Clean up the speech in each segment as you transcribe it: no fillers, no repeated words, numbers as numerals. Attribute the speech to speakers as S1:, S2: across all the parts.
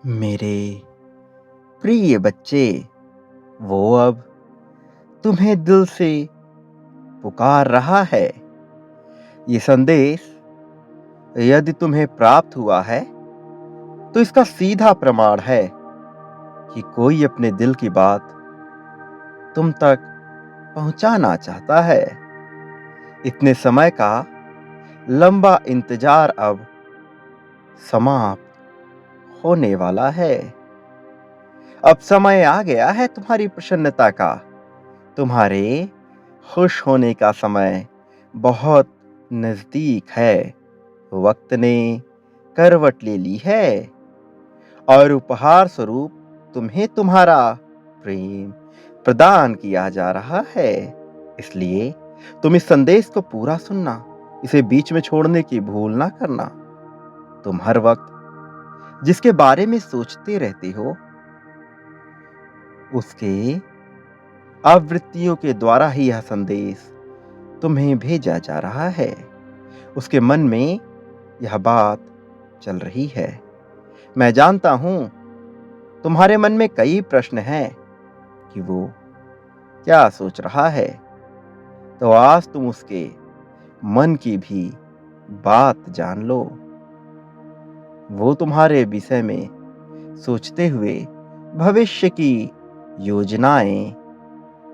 S1: मेरे प्रिय बच्चे, वो अब तुम्हें दिल से पुकार रहा है। ये संदेश यदि तुम्हें प्राप्त हुआ है तो इसका सीधा प्रमाण है कि कोई अपने दिल की बात तुम तक पहुंचाना चाहता है। इतने समय का लंबा इंतजार अब समाप्त होने वाला है। अब समय आ गया है तुम्हारी प्रसन्नता का, तुम्हारे खुश होने का समय बहुत नजदीक है। वक्त ने करवट ले ली है और उपहार स्वरूप तुम्हें तुम्हारा प्रेम प्रदान किया जा रहा है। इसलिए तुम इस संदेश को पूरा सुनना, इसे बीच में छोड़ने की भूल ना करना। तुम हर वक्त जिसके बारे में सोचते रहते हो उसके आवृत्तियों के द्वारा ही यह संदेश तुम्हें भेजा जा रहा है। उसके मन में यह बात चल रही है। मैं जानता हूं तुम्हारे मन में कई प्रश्न हैं कि वो क्या सोच रहा है। तो आज तुम उसके मन की भी बात जान लो। वो तुम्हारे विषय में सोचते हुए भविष्य की योजनाएं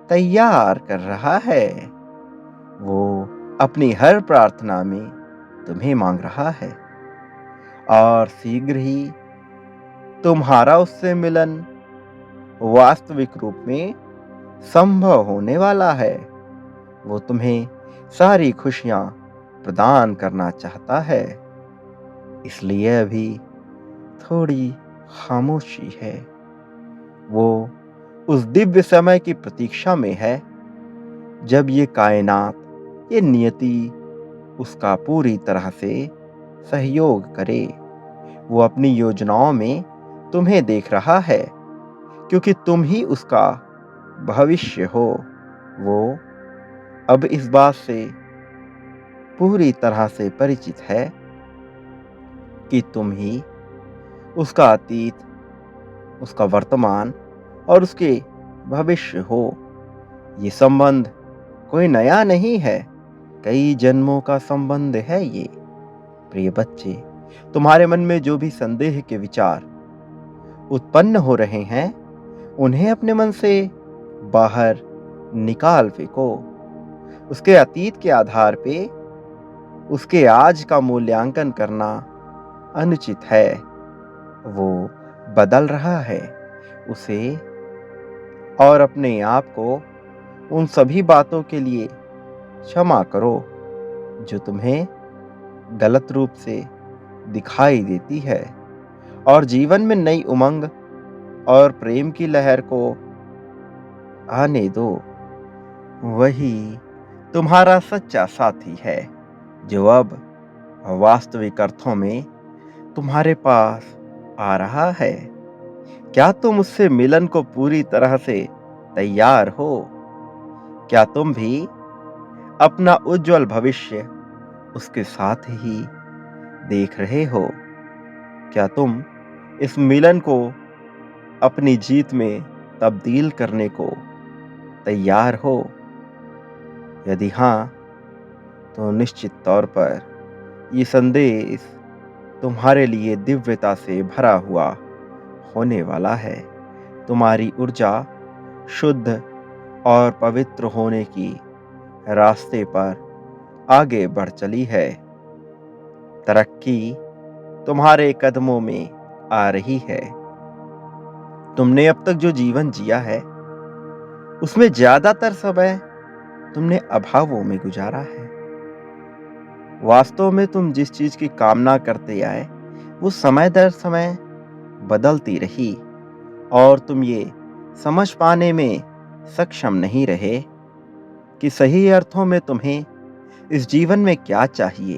S1: तैयार कर रहा है। वो अपनी हर प्रार्थना में तुम्हें मांग रहा है और शीघ्र ही तुम्हारा उससे मिलन वास्तविक रूप में संभव होने वाला है। वो तुम्हें सारी खुशियां प्रदान करना चाहता है। इसलिए अभी थोड़ी खामोशी है। वो उस दिव्य समय की प्रतीक्षा में है जब ये कायनात, ये नियति उसका पूरी तरह से सहयोग करे। वो अपनी योजनाओं में तुम्हें देख रहा है क्योंकि तुम ही उसका भविष्य हो। वो अब इस बात से पूरी तरह से परिचित है कि तुम ही उसका अतीत, उसका वर्तमान और उसके भविष्य हो। ये संबंध कोई नया नहीं है, कई जन्मों का संबंध है ये। प्रिय बच्चे, तुम्हारे मन में जो भी संदेह के विचार उत्पन्न हो रहे हैं उन्हें अपने मन से बाहर निकाल फेंको। उसके अतीत के आधार पे उसके आज का मूल्यांकन करना अनुचित है। वो बदल रहा है। उसे और अपने आप को उन सभी बातों के लिए क्षमा करो जो तुम्हें गलत रूप से दिखाई देती है और जीवन में नई उमंग और प्रेम की लहर को आने दो। वही तुम्हारा सच्चा साथी है जो अब वास्तविक अर्थों में तुम्हारे पास आ रहा है। क्या तुम उससे मिलन को पूरी तरह से तैयार हो? क्या तुम भी अपना उज्जवल भविष्य उसके साथ ही देख रहे हो? क्या तुम इस मिलन को अपनी जीत में तब्दील करने को तैयार हो? यदि हाँ, तो निश्चित तौर पर ये संदेश तुम्हारे लिए दिव्यता से भरा हुआ होने वाला है। तुम्हारी ऊर्जा शुद्ध और पवित्र होने की रास्ते पर आगे बढ़ चली है। तरक्की तुम्हारे कदमों में आ रही है। तुमने अब तक जो जीवन जिया है उसमें ज्यादातर समय तुमने अभावों में गुजारा है। वास्तव में तुम जिस चीज की कामना करते आए वो समय दर समय बदलती रही और तुम ये समझ पाने में सक्षम नहीं रहे कि सही अर्थों में तुम्हें इस जीवन में क्या चाहिए।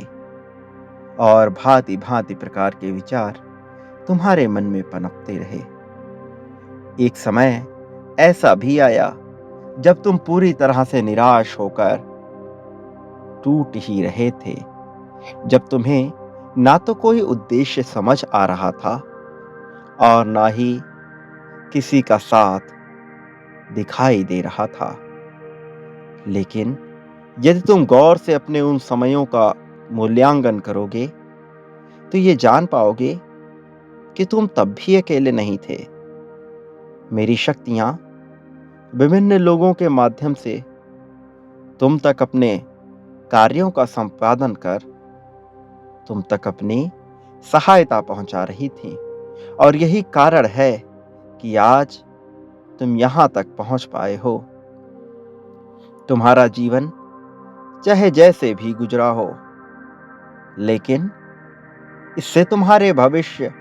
S1: और भांति भांति प्रकार के विचार तुम्हारे मन में पनपते रहे। एक समय ऐसा भी आया जब तुम पूरी तरह से निराश होकर टूट ही रहे थे, जब तुम्हें ना तो कोई उद्देश्य समझ आ रहा था और ना ही किसी का साथ दिखाई दे रहा था। लेकिन यदि तुम गौर से अपने उन समयों का मूल्यांकन करोगे, तो ये जान पाओगे कि तुम तब भी अकेले नहीं थे। मेरी शक्तियां विभिन्न लोगों के माध्यम से तुम तक अपने कार्यों का संपादन कर तुम तक अपनी सहायता पहुंचा रही थी। और यही कारण है कि आज तुम यहां तक पहुंच पाए हो। तुम्हारा जीवन चाहे जैसे भी गुजरा हो, लेकिन इससे तुम्हारे भविष्य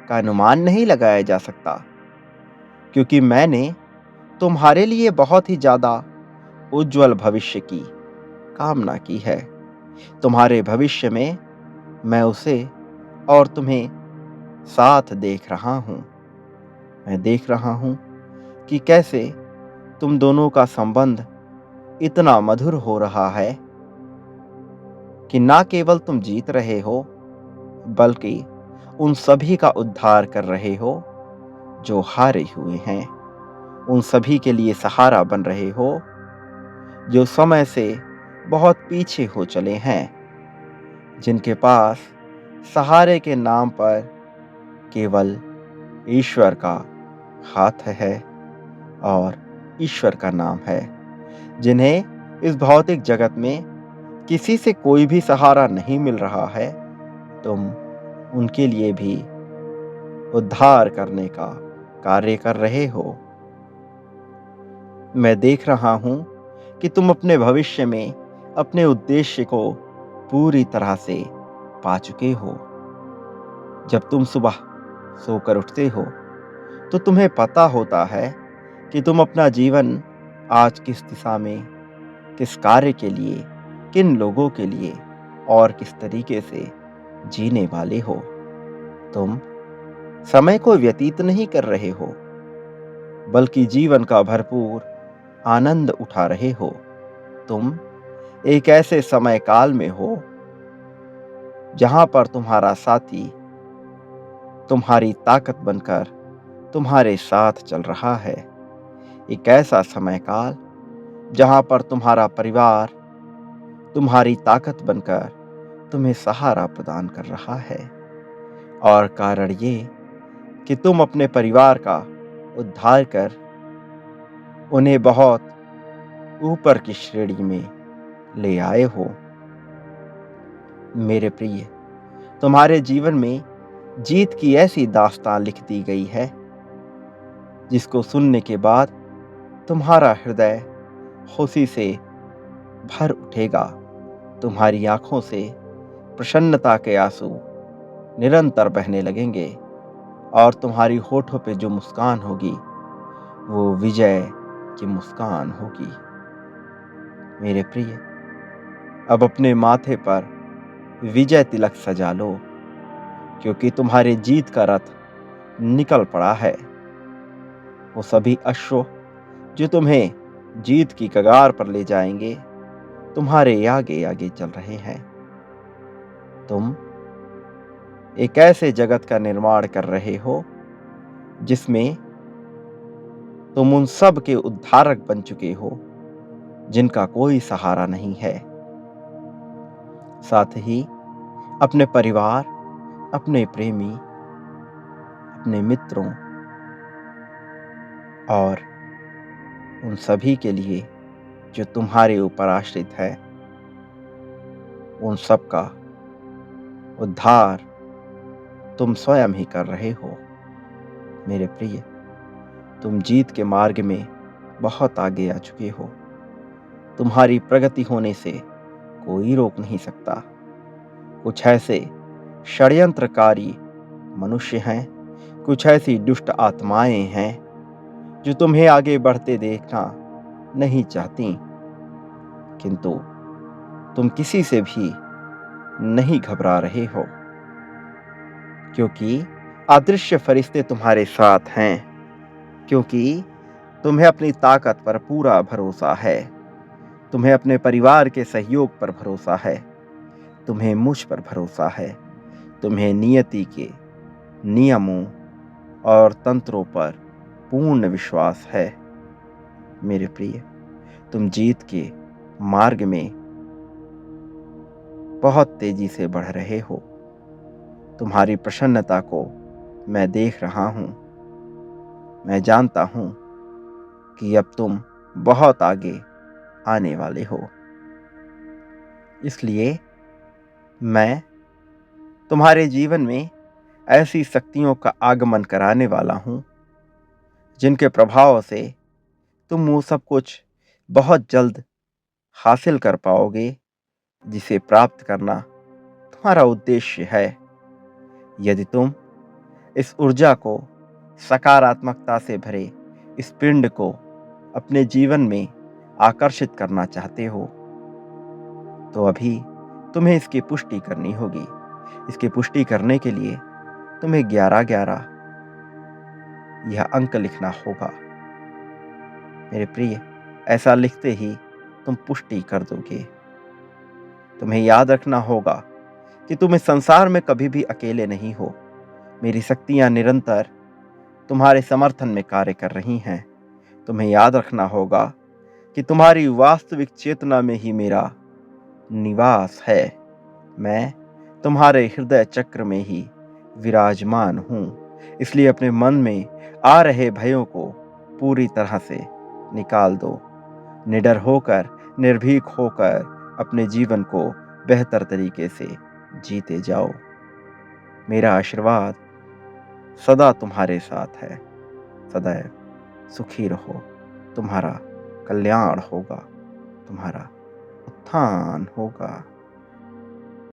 S1: का अनुमान नहीं लगाया जा सकता, क्योंकि मैंने तुम्हारे लिए बहुत ही ज्यादा उज्जवल भविष्य की कामना की है। तुम्हारे भविष्य में मैं उसे और तुम्हें साथ देख रहा हूं। मैं देख रहा हूं कि कैसे तुम दोनों का संबंध इतना मधुर हो रहा है कि ना केवल तुम जीत रहे हो, बल्कि उन सभी का उद्धार कर रहे हो जो हारे हुए हैं। उन सभी के लिए सहारा बन रहे हो जो समय से बहुत पीछे हो चले हैं, जिनके पास सहारे के नाम पर केवल ईश्वर का हाथ है और ईश्वर का नाम है, जिन्हें इस भौतिक जगत में किसी से कोई भी सहारा नहीं मिल रहा है। तुम उनके लिए भी उद्धार करने का कार्य कर रहे हो। मैं देख रहा हूं कि तुम अपने भविष्य में अपने उद्देश्य को पूरी तरह से पा चुके हो। जब तुम सुबह सोकर उठते हो, तो तुम्हें पता होता है कि तुम अपना जीवन आज किस दिशा में, किस कार्य के लिए, किन लोगों के लिए और किस तरीके से जीने वाले हो। तुम समय को व्यतीत नहीं कर रहे हो, बल्कि जीवन का भरपूर आनंद उठा रहे हो। तुम एक ऐसे समय काल में हो जहां पर तुम्हारा साथी तुम्हारी ताकत बनकर तुम्हारे साथ चल रहा है। एक ऐसा समय काल जहां पर तुम्हारा परिवार तुम्हारी ताकत बनकर तुम्हें सहारा प्रदान कर रहा है। और कारण ये कि तुम अपने परिवार का उद्धार कर उन्हें बहुत ऊपर की श्रेणी में ले आए हो। मेरे प्रिय, तुम्हारे जीवन में जीत की ऐसी दास्तान लिख दी गई है, जिसको सुनने के बाद तुम्हारा हृदय खुशी से भर उठेगा। तुम्हारी आंखों से प्रसन्नता के आंसू निरंतर बहने लगेंगे और तुम्हारी होठों पे जो मुस्कान होगी, वो विजय की मुस्कान होगी। मेरे प्रिय, अब अपने माथे पर विजय तिलक सजा लो, क्योंकि तुम्हारे जीत का रथ निकल पड़ा है। वो सभी अश्व जो तुम्हें जीत की कगार पर ले जाएंगे, तुम्हारे आगे आगे चल रहे हैं। तुम एक ऐसे जगत का निर्माण कर रहे हो जिसमें तुम उन सब के उद्धारक बन चुके हो जिनका कोई सहारा नहीं है। साथ ही अपने परिवार, अपने प्रेमी, अपने मित्रों और उन सभी के लिए जो तुम्हारे ऊपर आश्रित है, उन सब का उद्धार तुम स्वयं ही कर रहे हो। मेरे प्रिय, तुम जीत के मार्ग में बहुत आगे आ चुके हो। तुम्हारी प्रगति होने से कोई रोक नहीं सकता। कुछ ऐसे षड्यंत्रकारी मनुष्य हैं, कुछ ऐसी दुष्ट आत्माएं हैं जो तुम्हें आगे बढ़ते देखना नहीं चाहती, किंतु तुम किसी से भी नहीं घबरा रहे हो, क्योंकि अदृश्य फरिश्ते तुम्हारे साथ हैं। क्योंकि तुम्हें अपनी ताकत पर पूरा भरोसा है, तुम्हें अपने परिवार के सहयोग पर भरोसा है, तुम्हें मुझ पर भरोसा है, तुम्हें नियति के नियमों और तंत्रों पर पूर्ण विश्वास है। मेरे प्रिय, तुम जीत के मार्ग में बहुत तेजी से बढ़ रहे हो। तुम्हारी प्रसन्नता को मैं देख रहा हूं। मैं जानता हूं कि अब तुम बहुत आगे आने वाले हो। इसलिए मैं तुम्हारे जीवन में ऐसी शक्तियों का आगमन कराने वाला हूं, जिनके प्रभाव से तुम वो सब कुछ बहुत जल्द हासिल कर पाओगे, जिसे प्राप्त करना तुम्हारा उद्देश्य है। यदि तुम इस ऊर्जा को, सकारात्मकता से भरे इस पिंड को अपने जीवन में आकर्षित करना चाहते हो, तो अभी तुम्हें इसकी पुष्टि करनी होगी। इसकी पुष्टि करने के लिए तुम्हें 11-11 यह अंक लिखना होगा। मेरे प्रिय, ऐसा लिखते ही तुम पुष्टि कर दोगे। तुम्हें याद रखना होगा कि तुम इस संसार में कभी भी अकेले नहीं हो। मेरी शक्तियां निरंतर तुम्हारे समर्थन में कार्य कर रही हैं। तुम्हें याद रखना होगा कि तुम्हारी वास्तविक चेतना में ही मेरा निवास है। मैं तुम्हारे हृदय चक्र में ही विराजमान हूं। इसलिए अपने मन में आ रहे भयों को पूरी तरह से निकाल दो। निडर होकर, निर्भीक होकर अपने जीवन को बेहतर तरीके से जीते जाओ। मेरा आशीर्वाद सदा तुम्हारे साथ है। सदैव सुखी रहो। तुम्हारा कल्याण होगा, तुम्हारा उत्थान होगा।